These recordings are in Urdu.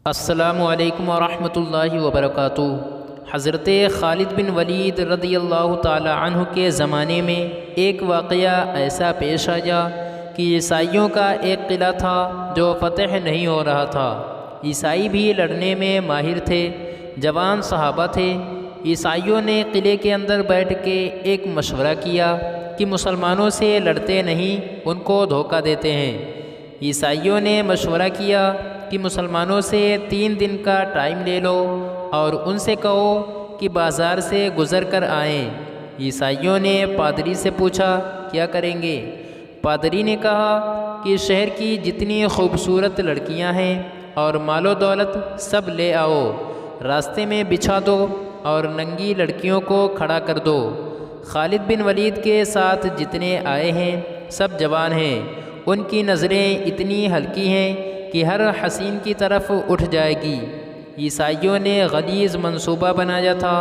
السلام علیکم ورحمۃ اللہ وبرکاتہ۔ حضرت خالد بن ولید رضی اللہ تعالی عنہ کے زمانے میں ایک واقعہ ایسا پیش آیا کہ عیسائیوں کا ایک قلعہ تھا جو فتح نہیں ہو رہا تھا۔ عیسائی بھی لڑنے میں ماہر تھے، جوان صحابہ تھے۔ عیسائیوں نے قلعے کے اندر بیٹھ کے ایک مشورہ کیا کہ مسلمانوں سے لڑتے نہیں، ان کو دھوکہ دیتے ہیں۔ عیسائیوں نے مشورہ کیا کہ مسلمانوں سے 3 دن کا ٹائم لے لو اور ان سے کہو کہ بازار سے گزر کر آئیں۔ عیسائیوں نے پادری سے پوچھا کیا کریں گے؟ پادری نے کہا کہ شہر کی جتنی خوبصورت لڑکیاں ہیں اور مال و دولت سب لے آؤ، راستے میں بچھا دو اور ننگی لڑکیوں کو کھڑا کر دو۔ خالد بن ولید کے ساتھ جتنے آئے ہیں سب جوان ہیں، ان کی نظریں اتنی ہلکی ہیں کہ ہر حسین کی طرف اٹھ جائے گی۔ عیسائیوں نے غلیظ منصوبہ بنایا تھا۔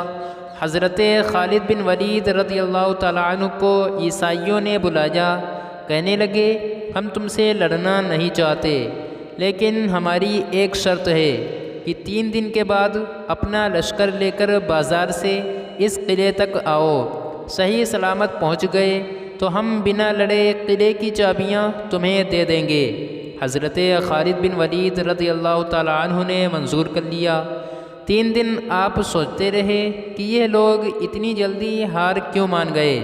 حضرت خالد بن ولید رضی اللہ تعالیٰ عنہ کو عیسائیوں نے بلایا، کہنے لگے ہم تم سے لڑنا نہیں چاہتے، لیکن ہماری ایک شرط ہے کہ 3 دن کے بعد اپنا لشکر لے کر بازار سے اس قلعے تک آؤ۔ صحیح سلامت پہنچ گئے تو ہم بنا لڑے قلعے کی چابیاں تمہیں دے دیں گے۔ حضرت خالد بن ولید رضی اللہ تعالیٰ عنہ نے منظور کر لیا۔ 3 دن آپ سوچتے رہے کہ یہ لوگ اتنی جلدی ہار کیوں مان گئے۔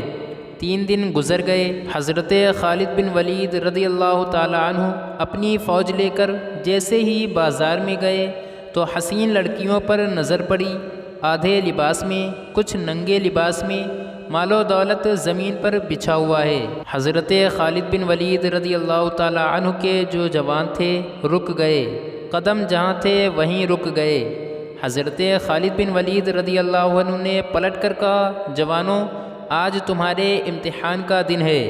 3 دن گزر گئے۔ حضرت خالد بن ولید رضی اللہ تعالیٰ عنہ اپنی فوج لے کر جیسے ہی بازار میں گئے تو حسین لڑکیوں پر نظر پڑی، آدھے لباس میں، کچھ ننگے لباس میں، مال و دولت زمین پر بچھا ہوا ہے۔ حضرت خالد بن ولید رضی اللہ تعالیٰ عنہ کے جو جوان تھے رک گئے، قدم جہاں تھے وہیں رک گئے۔ حضرت خالد بن ولید رضی اللہ عنہ نے پلٹ کر کہا، جوانوں آج تمہارے امتحان کا دن ہے۔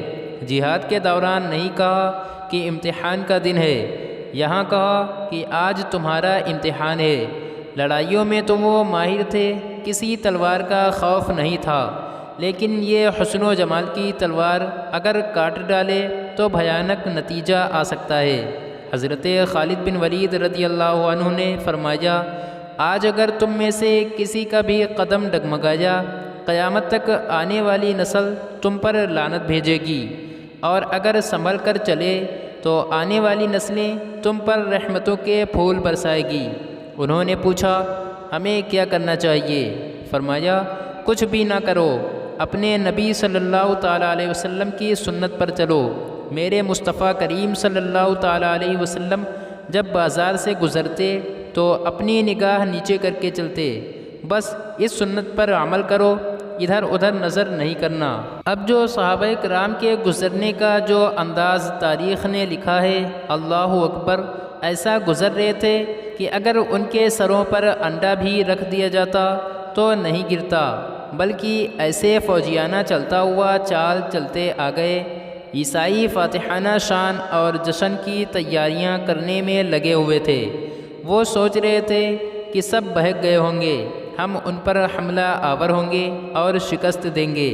جہاد کے دوران نہیں کہا کہ امتحان کا دن ہے، یہاں کہا کہ آج تمہارا امتحان ہے۔ لڑائیوں میں تو وہ ماہر تھے، کسی تلوار کا خوف نہیں تھا، لیکن یہ حسن و جمال کی تلوار اگر کاٹ ڈالے تو بھیانک نتیجہ آ سکتا ہے۔ حضرت خالد بن ولید رضی اللہ عنہ نے فرمایا، آج اگر تم میں سے کسی کا بھی قدم ڈگمگایا، قیامت تک آنے والی نسل تم پر لعنت بھیجے گی، اور اگر سنبھل کر چلے تو آنے والی نسلیں تم پر رحمتوں کے پھول برسائے گی۔ انہوں نے پوچھا ہمیں کیا کرنا چاہیے؟ فرمایا کچھ بھی نہ کرو، اپنے نبی صلی اللہ تعالیٰ علیہ وسلم کی سنت پر چلو۔ میرے مصطفیٰ کریم صلی اللہ تعالیٰ علیہ وسلم جب بازار سے گزرتے تو اپنی نگاہ نیچے کر کے چلتے، بس اس سنت پر عمل کرو، ادھر ادھر نظر نہیں کرنا۔ اب جو صحابہ کرام کے گزرنے کا جو انداز تاریخ نے لکھا ہے، اللہ اکبر، ایسا گزر رہے تھے کہ اگر ان کے سروں پر انڈا بھی رکھ دیا جاتا تو نہیں گرتا، بلکہ ایسے فوجیانہ چلتا ہوا چال چلتے آ گئے۔ عیسائی فاتحانہ شان اور جشن کی تیاریاں کرنے میں لگے ہوئے تھے۔ وہ سوچ رہے تھے کہ سب بہک گئے ہوں گے، ہم ان پر حملہ آور ہوں گے اور شکست دیں گے۔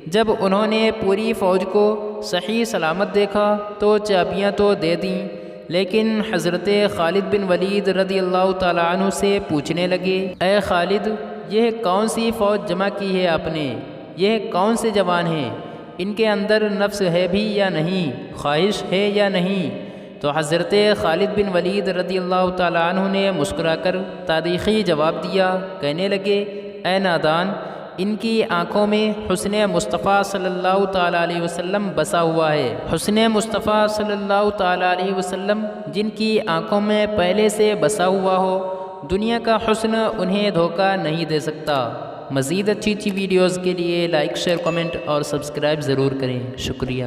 جب انہوں نے پوری فوج کو صحیح سلامت دیکھا تو چابیاں تو دے دیں، لیکن حضرت خالد بن ولید رضی اللہ تعالیٰ عنہ سے پوچھنے لگے، اے خالد، یہ کون سی فوج جمع کی ہے آپ نے؟ یہ کون سے جوان ہیں؟ ان کے اندر نفس ہے بھی یا نہیں، خواہش ہے یا نہیں؟ تو حضرت خالد بن ولید رضی اللہ تعالیٰ عنہ نے مسکرا کر تاریخی جواب دیا، کہنے لگے، اے نادان، ان کی آنکھوں میں حسن مصطفیٰ صلی اللہ تعالیٰ علیہ وسلم بسا ہوا ہے۔ حسن مصطفیٰ صلی اللہ تعالیٰ علیہ وسلم جن کی آنکھوں میں پہلے سے بسا ہوا ہو، دنیا کا حسن انہیں دھوکہ نہیں دے سکتا۔ مزید اچھی ویڈیوز کے لیے لائک، شیئر، کمنٹ اور سبسکرائب ضرور کریں۔ شکریہ۔